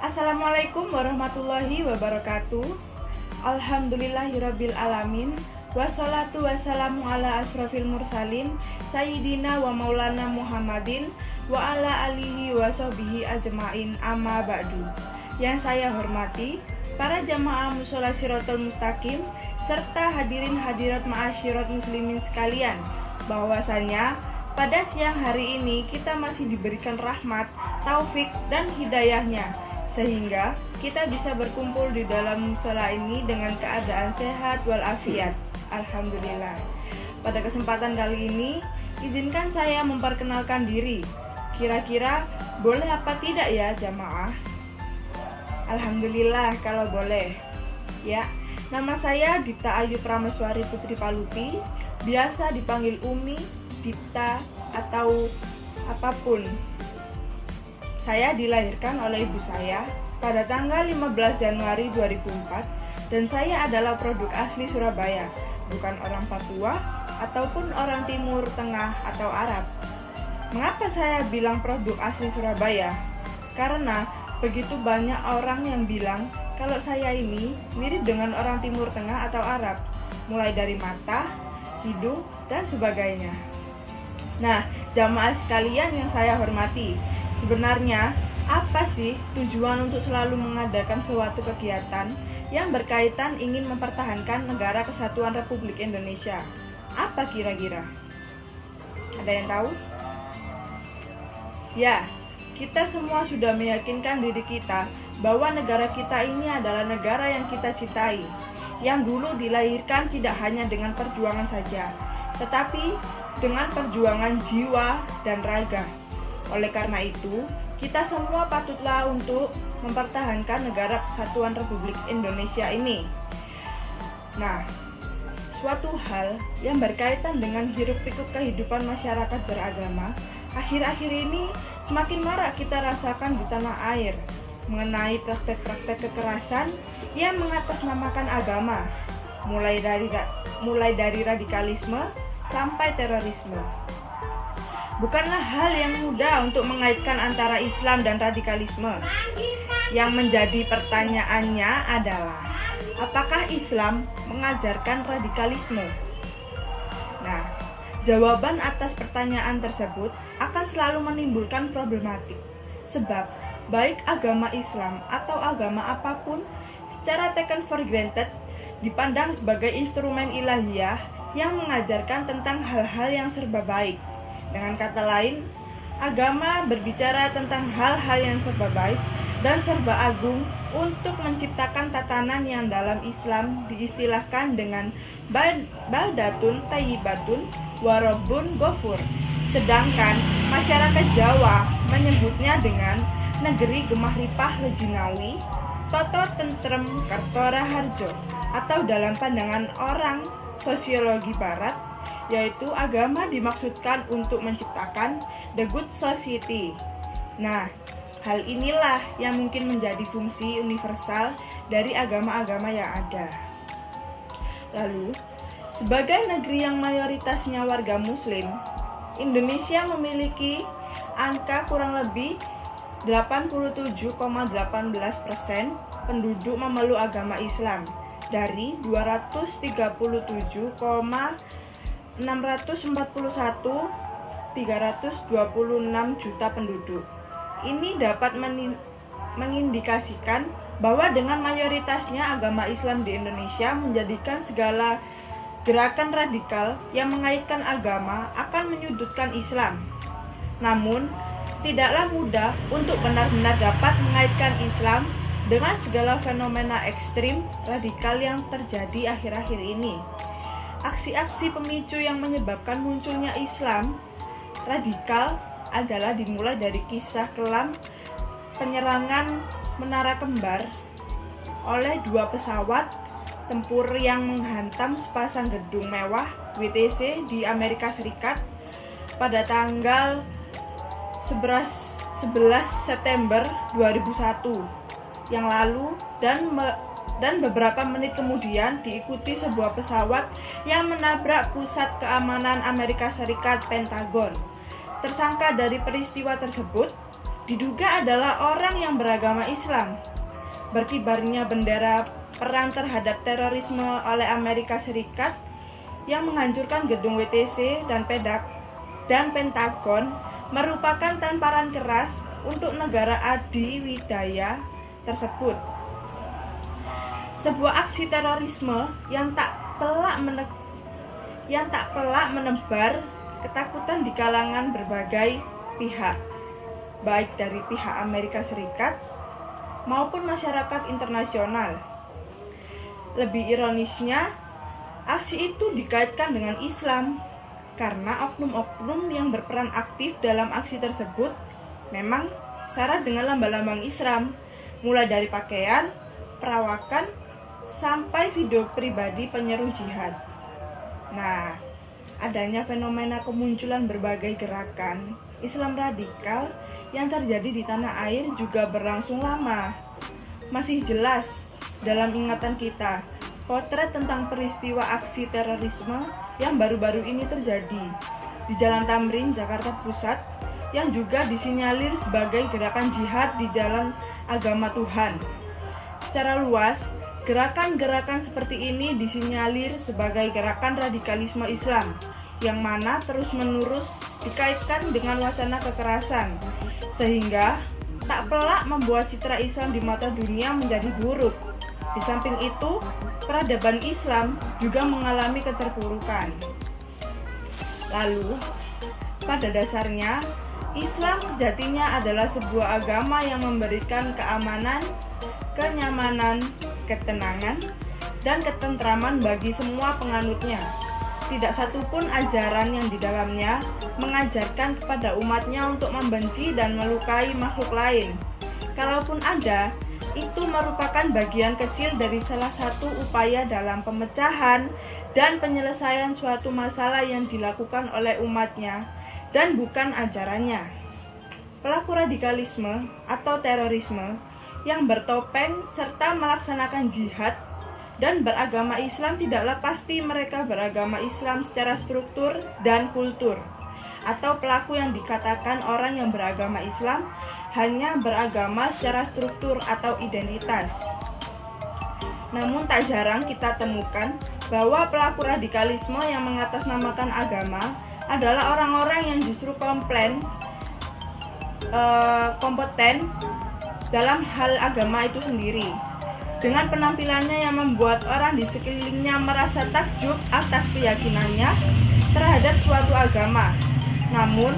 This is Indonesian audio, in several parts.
Assalamualaikum warahmatullahi wabarakatuh. Alhamdulillahirabbil alamin. Wassalatu wassalamu ala asrofil mursalin Sayyidina wa maulana Muhammadin wa ala alihi wa sahbihi ajma'in, amma ba'du. Yang saya hormati para jamaah mushola Shiratal Mustaqim serta hadirin hadirat ma'asyirat muslimin sekalian, bahwasanya pada siang hari ini kita masih diberikan rahmat, taufik dan hidayahnya, sehingga kita bisa berkumpul di dalam mushola ini dengan keadaan sehat walafiat. Alhamdulillah. Pada kesempatan kali ini, izinkan saya memperkenalkan diri. Kira-kira boleh apa tidak ya jamaah? Alhamdulillah kalau boleh. Ya, nama saya Dita Ayu Prameswari Putri Palupi, biasa dipanggil Umi, Dita, atau apapun. Saya dilahirkan oleh ibu saya pada tanggal 15 Januari 2004 dan saya adalah produk asli Surabaya, bukan orang Papua ataupun orang Timur Tengah atau Arab. Mengapa saya bilang produk asli Surabaya? Karena begitu banyak orang yang bilang kalau saya ini mirip dengan orang Timur Tengah atau Arab, mulai dari mata, hidung, dan sebagainya. Nah, jamaah sekalian yang saya hormati, sebenarnya apa sih tujuan untuk selalu mengadakan suatu kegiatan yang berkaitan ingin mempertahankan Negara Kesatuan Republik Indonesia? Apa kira-kira? Ada yang tahu? Ya, kita semua sudah meyakinkan diri kita bahwa negara kita ini adalah negara yang kita cintai, yang dulu dilahirkan tidak hanya dengan perjuangan saja, tetapi dengan perjuangan jiwa dan raga. Oleh karena itu, kita semua patutlah untuk mempertahankan Negara Kesatuan Republik Indonesia ini. Nah, suatu hal yang berkaitan dengan hiruk-pikuk kehidupan masyarakat beragama akhir-akhir ini semakin marak kita rasakan di tanah air, mengenai praktek-praktek kekerasan yang mengatasnamakan agama, mulai dari radikalisme sampai terorisme. Bukanlah hal yang mudah untuk mengaitkan antara Islam dan radikalisme. Yang menjadi pertanyaannya adalah, apakah Islam mengajarkan radikalisme? Nah, jawaban atas pertanyaan tersebut akan selalu menimbulkan problematik. Sebab, baik agama Islam atau agama apapun, secara taken for granted, dipandang sebagai instrumen ilahiyah yang mengajarkan tentang hal-hal yang serba baik. Dengan kata lain, agama berbicara tentang hal-hal yang serba baik dan serba agung untuk menciptakan tatanan yang dalam Islam diistilahkan dengan baldatun thayyibatun wa rabbun ghafur. Sedangkan masyarakat Jawa menyebutnya dengan negeri gemah ripah lejinawi, toto tentrem kertora harjo, atau dalam pandangan orang sosiologi barat, yaitu agama dimaksudkan untuk menciptakan the good society. Nah, hal inilah yang mungkin menjadi fungsi universal dari agama-agama yang ada. Lalu, sebagai negeri yang mayoritasnya warga muslim, Indonesia memiliki angka kurang lebih 87,18% penduduk memeluk agama Islam dari 234.641.326 juta penduduk. Ini dapat mengindikasikan bahwa dengan mayoritasnya agama Islam di Indonesia menjadikan segala gerakan radikal yang mengaitkan agama akan menyudutkan Islam. Namun, tidaklah mudah untuk benar-benar dapat mengaitkan Islam dengan segala fenomena ekstrim radikal yang terjadi akhir-akhir ini. Aksi-aksi pemicu yang menyebabkan munculnya Islam radikal adalah dimulai dari kisah kelam penyerangan Menara Kembar oleh dua pesawat tempur yang menghantam sepasang gedung mewah WTC di Amerika Serikat pada tanggal 11 September 2001 yang lalu dan beberapa menit kemudian diikuti sebuah pesawat yang menabrak pusat keamanan Amerika Serikat, Pentagon. Tersangka dari peristiwa tersebut diduga adalah orang yang beragama Islam. Berkibarnya bendera perang terhadap terorisme oleh Amerika Serikat yang menghancurkan gedung WTC dan Pentagon merupakan tamparan keras untuk negara adiwidaya tersebut. Sebuah aksi terorisme yang tak pelak menebar ketakutan di kalangan berbagai pihak, baik dari pihak Amerika Serikat maupun masyarakat internasional. Lebih ironisnya, aksi itu dikaitkan dengan Islam karena oknum-oknum yang berperan aktif dalam aksi tersebut memang syarat dengan lambang-lambang Islam, mulai dari pakaian, perawakan, sampai video pribadi penyeru jihad. Nah, adanya fenomena kemunculan berbagai gerakan Islam radikal yang terjadi di tanah air juga berlangsung lama. Masih jelas dalam ingatan kita potret tentang peristiwa aksi terorisme yang baru-baru ini terjadi di Jalan Tamrin, Jakarta Pusat, yang juga disinyalir sebagai gerakan jihad di jalan agama Tuhan. Secara luas, gerakan-gerakan seperti ini disinyalir sebagai gerakan radikalisme Islam, yang mana terus-menerus dikaitkan dengan wacana kekerasan, sehingga tak pelak membuat citra Islam di mata dunia menjadi buruk. Di samping itu, peradaban Islam juga mengalami keterpurukan. Lalu, pada dasarnya, Islam sejatinya adalah sebuah agama yang memberikan keamanan, kenyamanan, ketenangan, dan ketentraman bagi semua penganutnya. Tidak satupun ajaran yang di dalamnya mengajarkan kepada umatnya untuk membenci dan melukai makhluk lain. Kalaupun ada, itu merupakan bagian kecil dari salah satu upaya dalam pemecahan dan penyelesaian suatu masalah yang dilakukan oleh umatnya, dan bukan ajarannya. Pelaku radikalisme atau terorisme yang bertopeng serta melaksanakan jihad dan beragama Islam tidaklah pasti mereka beragama Islam secara struktur dan kultur, atau pelaku yang dikatakan orang yang beragama Islam hanya beragama secara struktur atau identitas. Namun tak jarang kita temukan bahwa pelaku radikalisme yang mengatasnamakan agama adalah orang-orang yang justru kompeten dalam hal agama itu sendiri, dengan penampilannya yang membuat orang di sekelilingnya merasa takjub atas keyakinannya terhadap suatu agama. Namun,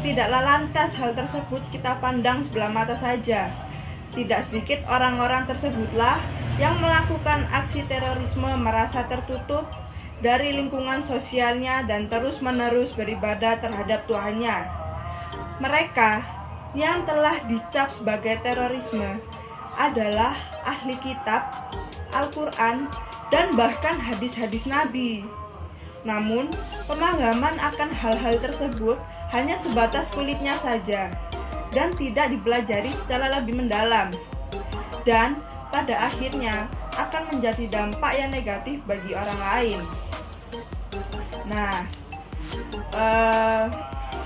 tidaklah lantas hal tersebut kita pandang sebelah mata saja. Tidak sedikit orang-orang tersebutlah yang melakukan aksi terorisme merasa tertutup dari lingkungan sosialnya dan terus-menerus beribadah terhadap Tuhannya. Mereka yang telah dicap sebagai terorisme adalah ahli kitab, Al-Quran, dan bahkan hadis-hadis Nabi. Namun, pemahaman akan hal-hal tersebut hanya sebatas kulitnya saja dan tidak dipelajari secara lebih mendalam, dan pada akhirnya akan menjadi dampak yang negatif bagi orang lain. Nah,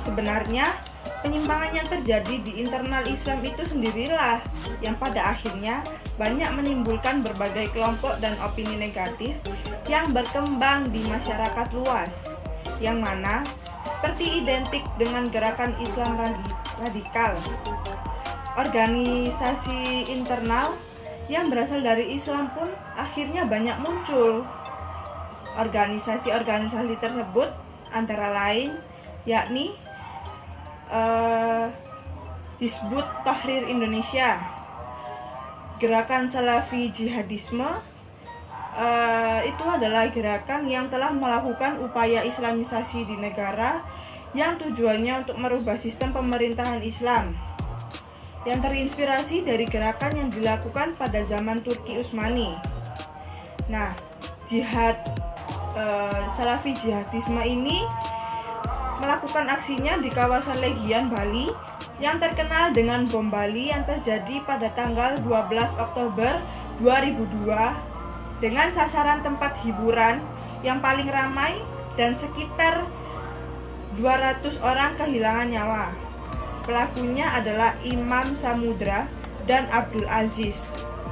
sebenarnya penyimpangan yang terjadi di internal Islam itu sendirilah yang pada akhirnya banyak menimbulkan berbagai kelompok dan opini negatif yang berkembang di masyarakat luas, yang mana seperti identik dengan gerakan Islam radikal. Organisasi internal yang berasal dari Islam pun akhirnya banyak muncul. Organisasi-organisasi tersebut antara lain yakni Hizbut Tahrir Indonesia, Gerakan Salafi Jihadisme. Itu adalah gerakan yang telah melakukan upaya islamisasi di negara yang tujuannya untuk merubah sistem pemerintahan Islam, yang terinspirasi dari gerakan yang dilakukan pada zaman Turki Utsmani. Nah, Salafi Jihadisme ini melakukan aksinya di kawasan Legian, Bali, yang terkenal dengan bom Bali yang terjadi pada tanggal 12 Oktober 2002 dengan sasaran tempat hiburan yang paling ramai dan sekitar 200 orang kehilangan nyawa. Pelakunya adalah Imam Samudra dan Abdul Aziz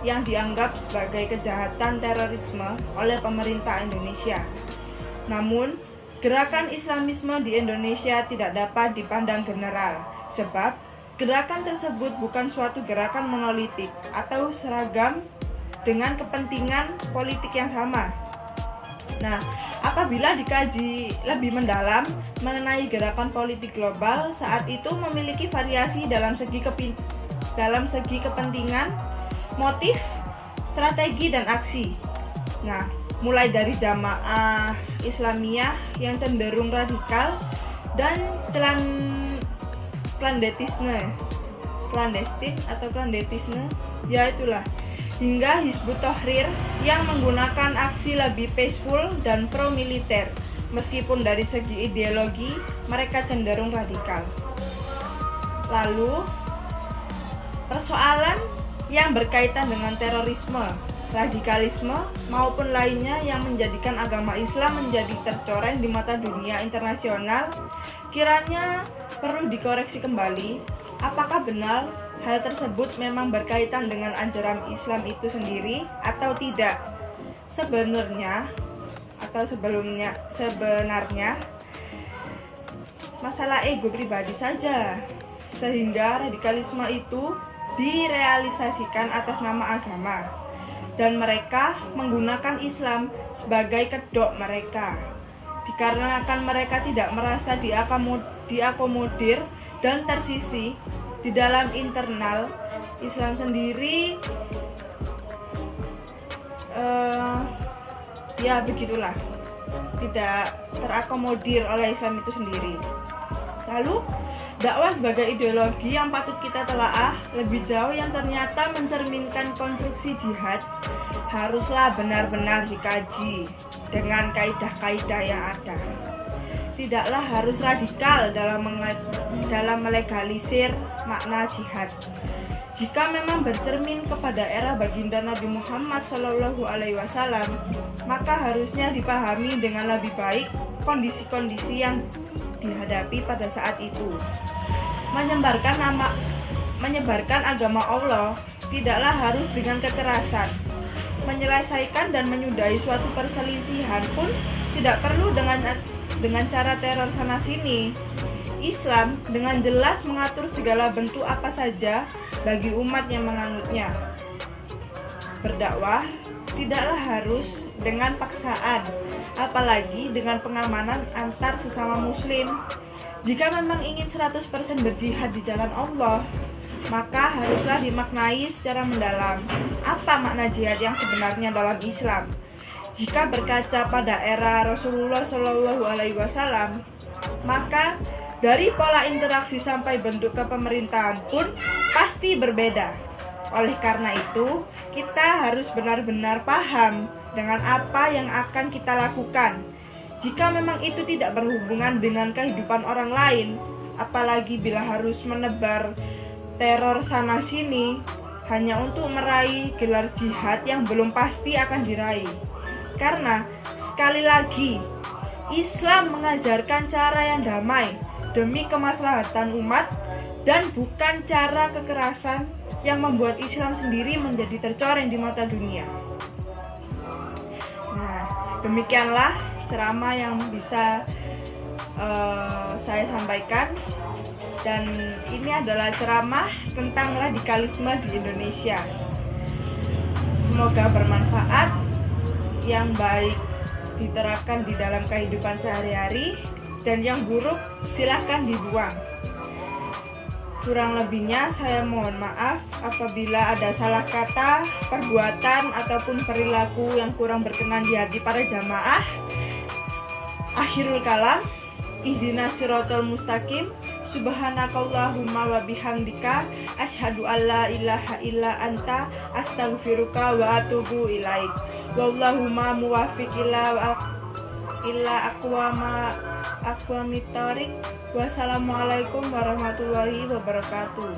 yang dianggap sebagai kejahatan terorisme oleh pemerintah Indonesia. Namun, gerakan Islamisme di Indonesia tidak dapat dipandang general, sebab gerakan tersebut bukan suatu gerakan monolitik atau seragam dengan kepentingan politik yang sama. Nah, apabila dikaji lebih mendalam mengenai gerakan politik global, saat itu memiliki variasi dalam segi kepentingan, motif, strategi, dan aksi. Nah, mulai dari Jamaah Islamiyah yang cenderung radikal dan klandestin, ya itulah, hingga Hizbut Tahrir yang menggunakan aksi lebih peaceful dan pro-militer, meskipun dari segi ideologi mereka cenderung radikal. Lalu, persoalan yang berkaitan dengan terorisme, radikalisme, maupun lainnya yang menjadikan agama Islam menjadi tercoreng di mata dunia internasional, kiranya perlu dikoreksi kembali, apakah benar hal tersebut memang berkaitan dengan ajaran Islam itu sendiri atau tidak. Sebenarnya masalah ego pribadi saja, sehingga radikalisme itu direalisasikan atas nama agama, dan mereka menggunakan Islam sebagai kedok mereka, dikarenakan mereka tidak merasa diakomodir dan tersisih di dalam internal Islam sendiri. Ya begitulah, tidak terakomodir oleh Islam itu sendiri. Lalu, dakwah sebagai ideologi yang patut kita telaah lebih jauh yang ternyata mencerminkan konstruksi jihad haruslah benar-benar dikaji dengan kaidah-kaidah yang ada. Tidaklah harus radikal dalam melegalisir makna jihad. Jika memang bercermin kepada era baginda Nabi Muhammad SAW, maka harusnya dipahami dengan lebih baik kondisi-kondisi yang dihadapi pada saat itu. Menyebarkan agama Allah tidaklah harus dengan kekerasan. Menyelesaikan dan menyudahi suatu perselisihan pun tidak perlu dengan cara teror sana sini. Islam dengan jelas mengatur segala bentuk apa saja bagi umat yang menganutnya. Berdakwah tidaklah harus dengan paksaan, apalagi dengan pengamanan antar sesama muslim. Jika memang ingin 100% berjihad di jalan Allah, maka haruslah dimaknai secara mendalam apa makna jihad yang sebenarnya dalam Islam. Jika berkaca pada era Rasulullah SAW, maka dari pola interaksi sampai bentuk kepemerintahan pun pasti berbeda. Oleh karena itu, kita harus benar-benar paham dengan apa yang akan kita lakukan. Jika memang itu tidak berhubungan dengan kehidupan orang lain, apalagi bila harus menebar teror sana-sini hanya untuk meraih gelar jihad yang belum pasti akan diraih. Karena, sekali lagi, Islam mengajarkan cara yang damai demi kemaslahatan umat dan bukan cara kekerasan yang membuat Islam sendiri menjadi tercoreng di mata dunia. Nah, demikianlah ceramah yang bisa saya sampaikan, dan ini adalah ceramah tentang radikalisme di Indonesia. Semoga bermanfaat, yang baik diterapkan di dalam kehidupan sehari-hari, dan yang buruk silahkan dibuang. Kurang lebihnya saya mohon maaf apabila ada salah kata, perbuatan, ataupun perilaku yang kurang berkenan di hati para jamaah. Akhirul kalam, ihdinas siratal mustaqim, subhanakallahumma wa bihamdika, asyhadu alla ilaha illa anta, astaghfiruka wa atubu ilaik. Wallahumma muwaffiq illa aqwamit thoriq. Wassalamualaikum warahmatullahi wabarakatuh.